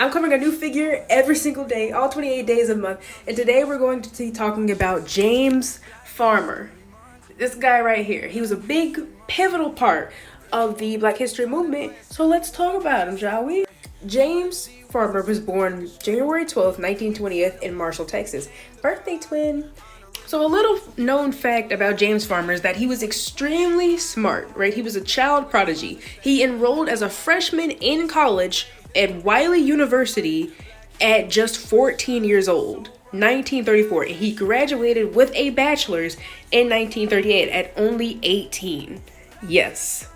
I'm covering a new figure every single day, all 28 days a month. And today we're going to be talking about James Farmer. This guy right here. He was a big, pivotal part of the Black History movement. So let's talk about him, shall we? James Farmer was born January 12th, 1920 in Marshall, Texas. Birthday twin. So a little known fact about James Farmer is that he was extremely smart, right? He was a child prodigy. He enrolled as a freshman in college at Wiley University at just 14 years old, 1934, and he graduated with a bachelor's in 1938 at only 18. Yes,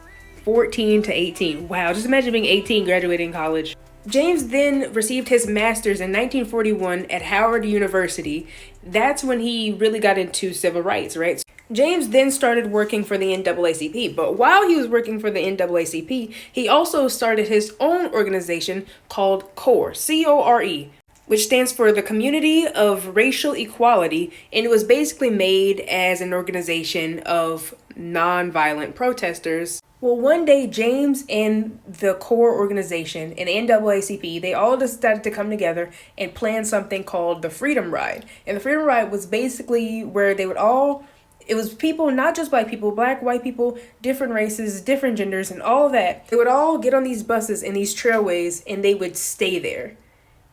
14 to 18. Wow, just imagine being 18 graduating college. James then received his master's in 1941 at Howard University. That's when he really got into civil rights, right? James then started working for the NAACP, but while he was working for the NAACP, he also started his own organization called CORE, C-O-R-E, which stands for the Community of Racial Equality, and it was basically made as an organization of nonviolent protesters. Well, one day, James and the CORE organization and NAACP, they all decided to come together and plan something called the Freedom Ride. And the Freedom Ride was basically where they would all, it was people, not just black people, black, white people, different races, different genders, and all that. They would all get on these buses and these trailways, and they would stay there.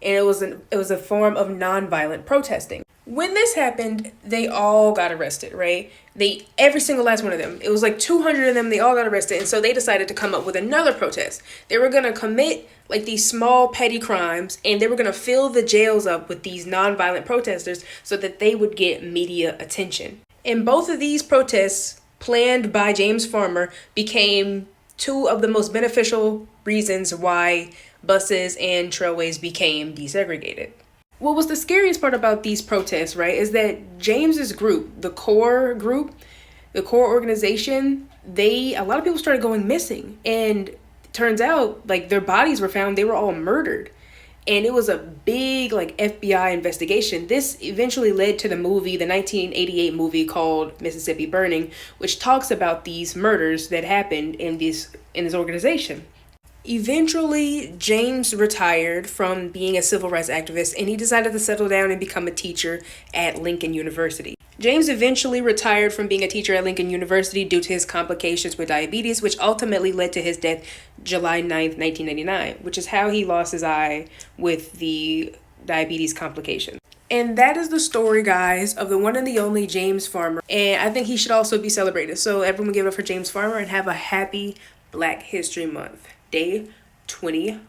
And it was a form of nonviolent protesting. When this happened, they all got arrested, right? Every single last one of them. It was like 200 of them. They all got arrested. And so they decided to come up with another protest. They were going to commit like these small petty crimes, and they were going to fill the jails up with these nonviolent protesters so that they would get media attention. And both of these protests, planned by James Farmer, became two of the most beneficial reasons why buses and trailways became desegregated. What was the scariest part about these protests, right, is that James's group, the CORE group, the CORE organization, a lot of people started going missing. And it turns out, like, their bodies were found, they were all murdered. And it was a big, like, FBI investigation. This eventually led to the 1988 movie called Mississippi Burning, which talks about these murders that happened in this organization. Eventually, James retired from being a civil rights activist, and he decided to settle down and become a teacher at Lincoln University. James eventually retired from being a teacher at Lincoln University due to his complications with diabetes, which ultimately led to his death July 9th, 1999, which is how he lost his eye with the diabetes complications. And that is the story, guys, of the one and the only James Farmer. And I think he should also be celebrated. So everyone give it up for James Farmer and have a happy Black History Month. Day 21.